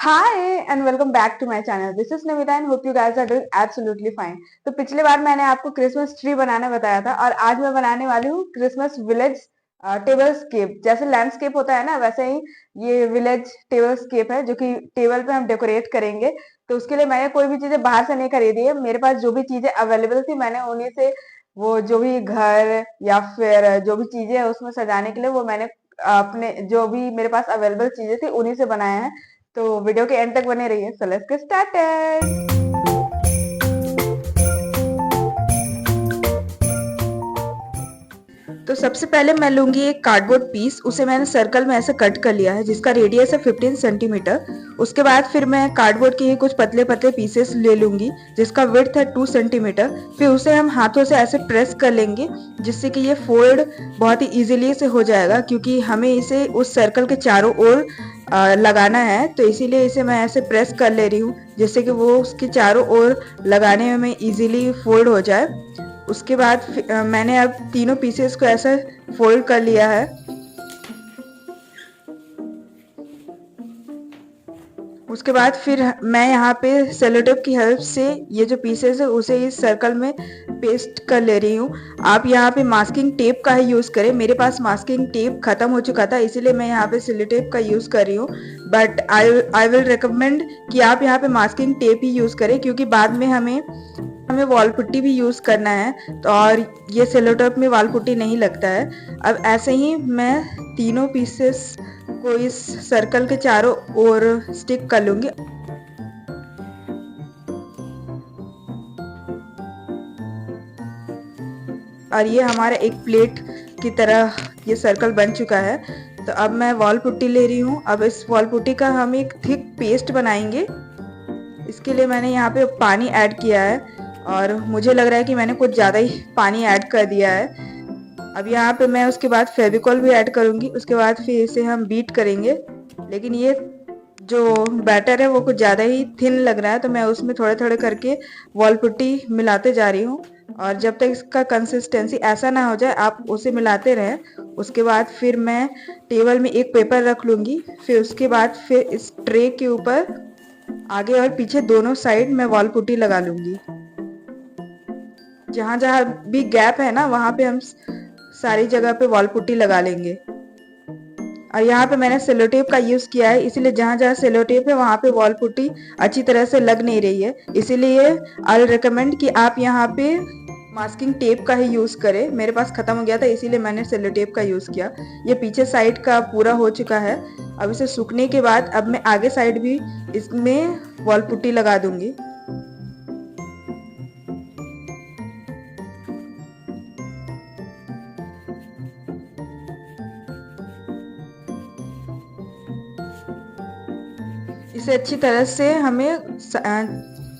Hi and welcome back to my channel. This is Namita and hope you guys are doing absolutely fine. तो पिछले बार मैंने आपको Christmas tree बनाना बताया था और आज मैं बनाने वाली हूँ क्रिसमस विलेज टेबलस्केप। जैसे लैंडस्केप होता है ना, वैसे ही ये विलेज टेबलस्केप है जो कि टेबल पे हम डेकोरेट करेंगे। तो उसके लिए मैंने कोई भी चीजें बाहर से नहीं खरीदी है। मेरे पास जो भी चीजें अवेलेबल थी मैंने उन्हीं से वो जो भी घर या फिर जो भी चीजें है उसमें सजाने के लिए वो मैंने अपने जो भी मेरे पास अवेलेबल चीजें थी उन्हीं से बनाया है। तो वीडियो के एंड तक बने रहिए। So let's get started. तो सबसे पहले मैं लूंगी एक कार्डबोर्ड पीस। उसे मैंने सर्कल में ऐसे कट कर लिया है जिसका रेडियस है 15 सेंटीमीटर। उसके बाद फिर मैं कार्डबोर्ड के ही कुछ पतले पतले पीसेस ले लूंगी जिसका विड्थ है 2 सेंटीमीटर। फिर उसे हम हाथों से ऐसे प्रेस कर लेंगे जिससे कि ये फोल्ड बहुत ही इजीली से हो जाएगा, क्योंकि हमें इसे उस सर्कल के चारों ओर लगाना है। तो इसीलिए इसे मैं ऐसे प्रेस कर ले रही हूँ जिससे कि वो उसके चारों ओर लगाने में इजीली फोल्ड हो जाए। उसके बाद मैंने अब तीनों पीसेस को ऐसे फोल्ड कर लिया है। उसके बाद फिर मैं यहाँ पे सेलो टेप की हेल्प से ये जो पीसेस है उसे इस सर्कल में पेस्ट कर ले रही हूँ। आप यहाँ पे मास्किंग टेप का ही यूज़ करें। मेरे पास मास्किंग टेप खत्म हो चुका था, इसीलिए मैं यहाँ पे सेलो टेप का यूज़ कर रही हूँ। बट आई विल रिकमेंड कि आप यहाँ पे मास्किंग टेप ही यूज़ करें, क्योंकि बाद में हमें वॉल पुट्टी भी यूज़ करना है। तो और ये सेलो टेप में वॉल पुट्टी नहीं लगता है। अब ऐसे ही मैं तीनों पीसेस को इस सर्कल के चारों ओर स्टिक कर लूंगी। और ये हमारा एक प्लेट की तरह ये सर्कल बन चुका है। तो अब मैं वॉल पुट्टी ले रही हूँ। अब इस वॉल पुट्टी का हम एक थिक पेस्ट बनाएंगे। इसके लिए मैंने यहाँ पे पानी ऐड किया है और मुझे लग रहा है कि मैंने कुछ ज़्यादा ही पानी ऐड कर दिया है। अब यहाँ पे मैं उसके बाद फेविकॉल भी ऐड करूँगी। उसके बाद फिर इसे हम बीट करेंगे। लेकिन ये जो बैटर है वो कुछ ज़्यादा ही थिन लग रहा है, तो मैं उसमें थोड़े थोड़े करके वॉल पुट्टी मिलाते जा रही हूँ। और जब तक इसका कंसिस्टेंसी ऐसा ना हो जाए आप उसे मिलाते रहें। उसके बाद फिर मैं टेबल में एक पेपर रख लूँगी। फिर उसके बाद फिर इस ट्रे के ऊपर आगे और पीछे दोनों साइड मैं वॉल पुट्टी लगा लूँगी। जहाँ जहाँ भी गैप है ना वहाँ पे हम सारी जगह पे वॉल पुट्टी लगा लेंगे। और यहाँ पे मैंने सेलो टेप का यूज़ किया है, इसीलिए जहाँ जहाँ सेलो टेप है वहाँ पे वॉल पुट्टी अच्छी तरह से लग नहीं रही है। इसीलिए आई रिकमेंड कि आप यहाँ पे मास्किंग टेप का ही यूज़ करें। मेरे पास ख़त्म हो गया था इसीलिए मैंने सेलो टेप का यूज़ किया। ये पीछे साइड का पूरा हो चुका है। अब इसे सूखने के बाद अब मैं आगे साइड भी इसमें वॉल पुट्टी लगा दूंगी। इसे अच्छी तरह से हमें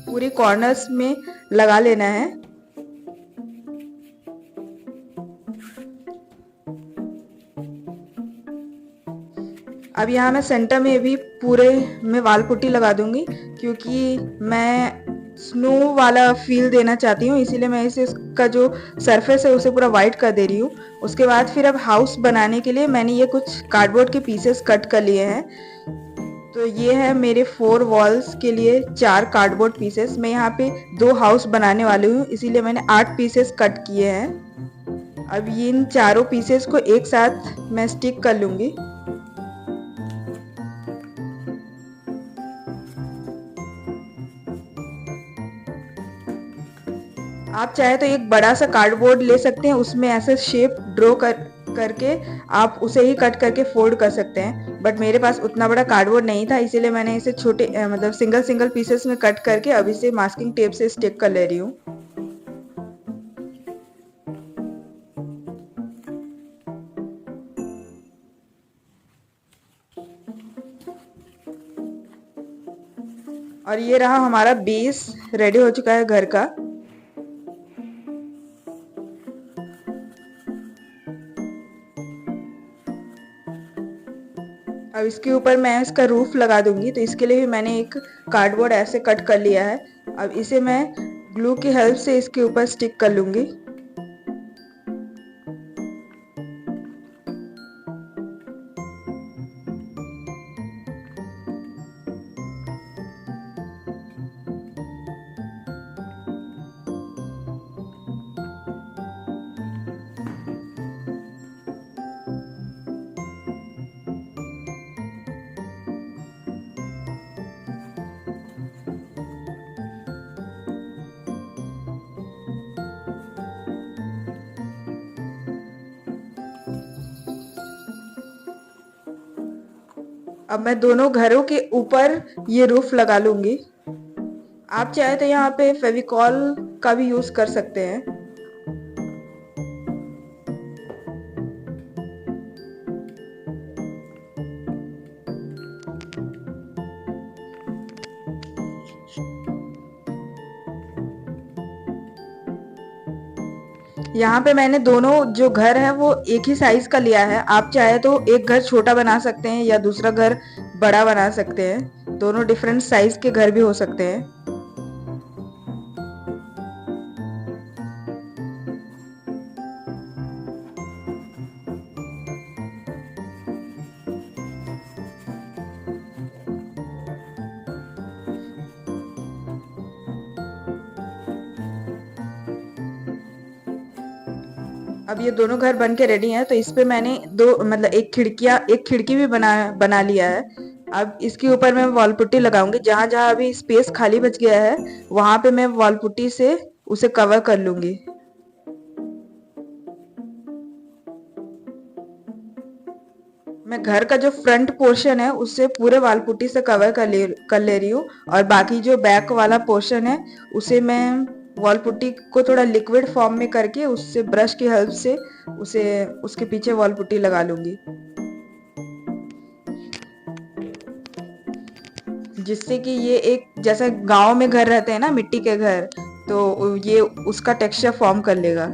पूरी कॉर्नर्स में लगा लेना है। अब यहाँ मैं सेंटर में भी पूरे में वाल पुट्टी लगा दूंगी, क्योंकि मैं स्नो वाला फील देना चाहती हूँ। इसीलिए मैं इसे इसका जो सरफेस है उसे पूरा वाइट कर दे रही हूँ। उसके बाद फिर अब हाउस बनाने के लिए मैंने ये कुछ कार्डबोर्ड के पीसेस कट कर लिए हैं। तो ये है मेरे 4 वॉल्स के लिए 4 कार्डबोर्ड पीसेस। मैं यहाँ पे 2 हाउस बनाने वाली हूँ, इसीलिए मैंने 8 पीसेस कट किए हैं। अब इन चारों पीसेस को एक साथ मैं स्टिक कर लूँगी। आप चाहे तो एक बड़ा सा कार्डबोर्ड ले सकते हैं, उसमें ऐसे शेप ड्रॉ करके आप उसे ही कट करके फोल्ड कर सकते हैं। बट मेरे पास उतना बड़ा कार्डबोर्ड नहीं था, इसीलिए मैंने इसे छोटे मतलब सिंगल सिंगल पीसेस में कट करके अब इसे मास्किंग टेप से स्टिक कर ले रही हूँ। और ये रहा हमारा बेस रेडी हो चुका है घर का। अब इसके ऊपर मैं इसका रूफ लगा दूंगी, तो इसके लिए भी मैंने एक कार्डबोर्ड ऐसे कट कर लिया है। अब इसे मैं ग्लू की हेल्प से इसके ऊपर स्टिक कर लूंगी। अब मैं दोनों घरों के ऊपर ये रूफ लगा लूंगी। आप चाहे तो यहाँ पे फेविकॉल का भी यूज कर सकते हैं। यहाँ पे मैंने दोनों जो घर है वो एक ही साइज का लिया है। आप चाहे तो एक घर छोटा बना सकते हैं या दूसरा घर बड़ा बना सकते हैं। दोनों डिफरेंट साइज के घर भी हो सकते हैं। अब ये दोनों घर बन के रेडी हैं, तो इस पे मैंने दो मतलब एक खिड़की भी बना लिया है। अब इसके ऊपर मैं वॉल पुट्टी लगाऊंगी। जहां जहां अभी स्पेस खाली बच गया है वहां पे मैं वॉल पुट्टी से उसे कवर कर लूंगी। मैं घर का जो फ्रंट पोर्शन है उससे पूरे वॉल पुट्टी से कवर कर ले रही हूँ, और बाकी जो बैक वाला पोर्शन है उसे मैं वॉल पुट्टी को थोड़ा लिक्विड फॉर्म में करके उससे ब्रश की हेल्प से उसे उसके पीछे वॉल पुट्टी लगा लूंगी, जिससे कि ये एक जैसा गांव में घर रहते हैं ना, मिट्टी के घर, तो ये उसका टेक्सचर फॉर्म कर लेगा।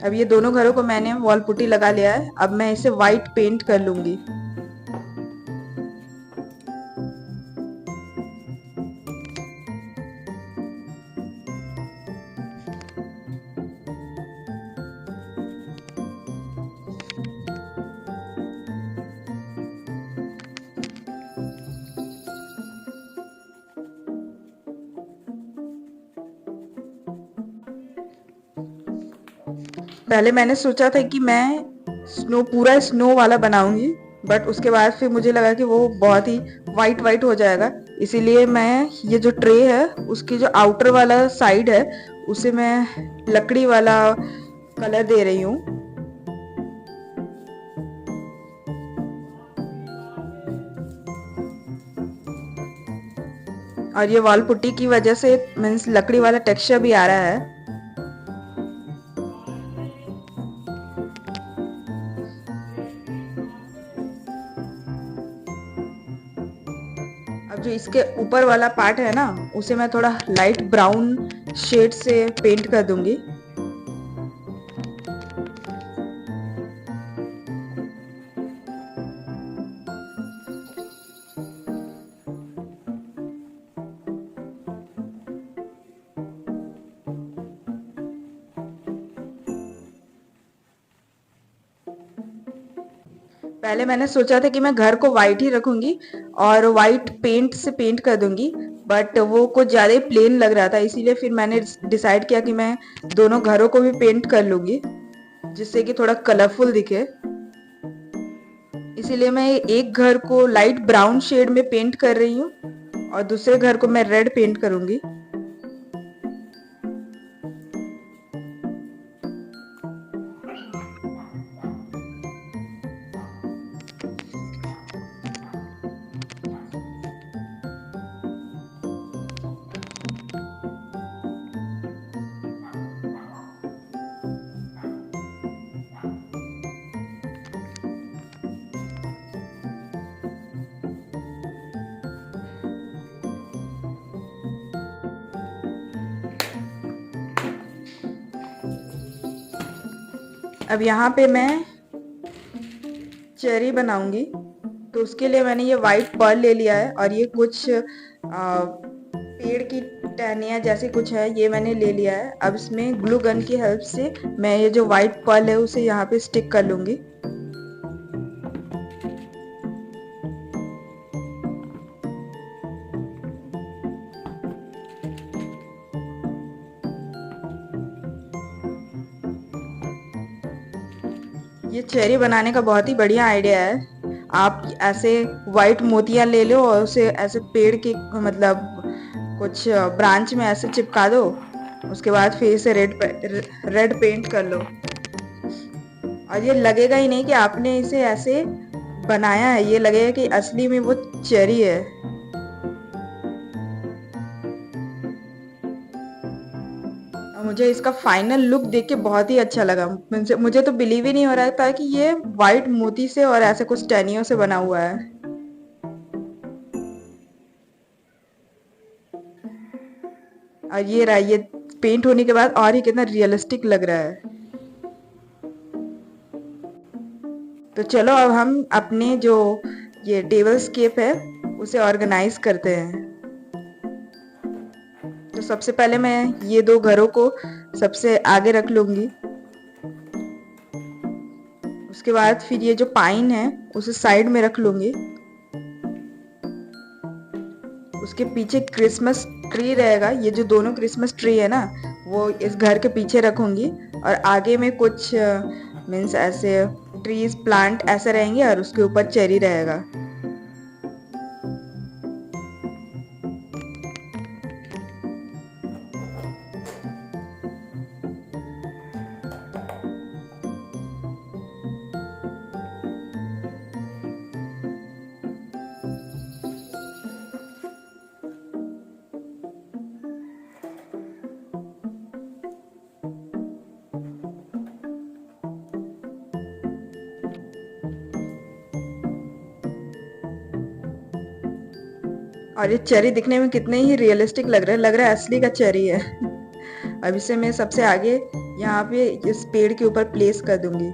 अब ये दोनों घरों को मैंने वॉल पुट्टी लगा लिया है। अब मैं इसे वाइट पेंट कर लूंगी। पहले मैंने सोचा था कि मैं पूरा स्नो वाला बनाऊंगी, बट उसके बाद फिर मुझे लगा कि वो बहुत ही वाइट वाइट हो जाएगा। इसीलिए मैं ये जो ट्रे है उसकी जो आउटर वाला साइड है उसे मैं लकड़ी वाला कलर दे रही हूँ। और ये वॉल पुट्टी की वजह से मीन्स लकड़ी वाला टेक्सचर भी आ रहा है। अब जो इसके ऊपर वाला पार्ट है ना उसे मैं थोड़ा लाइट ब्राउन शेड से पेंट कर दूंगी। पहले मैंने सोचा था कि मैं घर को वाइट ही रखूंगी और वाइट पेंट से पेंट कर दूंगी, बट वो कुछ ज़्यादा ही प्लेन लग रहा था। इसीलिए फिर मैंने डिसाइड किया कि मैं दोनों घरों को भी पेंट कर लूंगी, जिससे कि थोड़ा कलरफुल दिखे। इसीलिए मैं एक घर को लाइट ब्राउन शेड में पेंट कर रही हूँ और दूसरे घर को मैं रेड पेंट करूंगी। अब यहाँ पे मैं चेरी बनाऊंगी, तो उसके लिए मैंने ये वाइट पर्ल ले लिया है और ये कुछ पेड़ की टहनियाँ जैसे कुछ है, ये मैंने ले लिया है। अब इसमें ग्लू गन की हेल्प से मैं ये जो वाइट पर्ल है उसे यहाँ पे स्टिक कर लूंगी। ये चेरी बनाने का बहुत ही बढ़िया आइडिया है। आप ऐसे वाइट मोतियां ले लो और उसे ऐसे पेड़ के मतलब कुछ ब्रांच में ऐसे चिपका दो, उसके बाद फिर इसे रेड पेंट कर लो और ये लगेगा ही नहीं कि आपने इसे ऐसे बनाया है, ये लगेगा कि असली में वो चेरी है। और मुझे इसका फाइनल लुक देख के बहुत ही अच्छा लगा। मुझे तो बिलीव ही नहीं हो रहा था कि ये व्हाइट मोती से और ऐसे कुछ टहनियों से बना हुआ है। और ये रहा, ये पेंट होने के बाद और ही कितना रियलिस्टिक लग रहा है। तो चलो अब हम अपने जो ये टेबल स्केप है उसे ऑर्गेनाइज करते हैं। तो सबसे पहले मैं ये दो घरों को सबसे आगे रख लूंगी। उसके बाद फिर ये जो पाइन है उसे साइड में रख लूंगी। उसके पीछे क्रिसमस ट्री रहेगा, ये जो दोनों क्रिसमस ट्री है ना वो इस घर के पीछे रखूंगी। और आगे में कुछ मीन्स ऐसे ट्रीज प्लांट ऐसे रहेंगे और उसके ऊपर चेरी रहेगा। और ये चेरी दिखने में कितने ही रियलिस्टिक लग रहा है असली का चेरी है। अब इसे मैं सबसे आगे यहाँ पे इस पेड़ के ऊपर प्लेस कर दूंगी।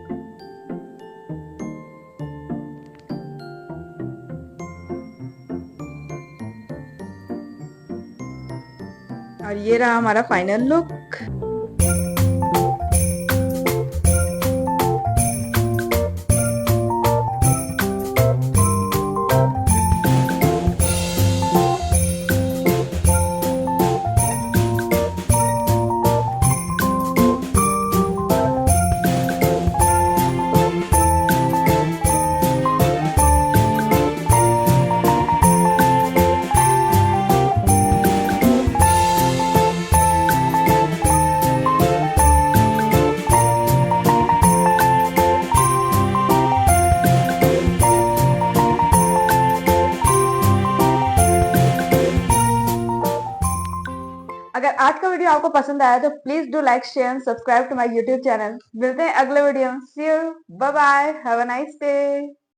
और ये रहा हमारा फाइनल लुक। अगर आज का वीडियो आपको पसंद आया तो please do like share and subscribe to my YouTube channel. मिलते हैं अगले वीडियो में। See you, bye bye, have a nice day.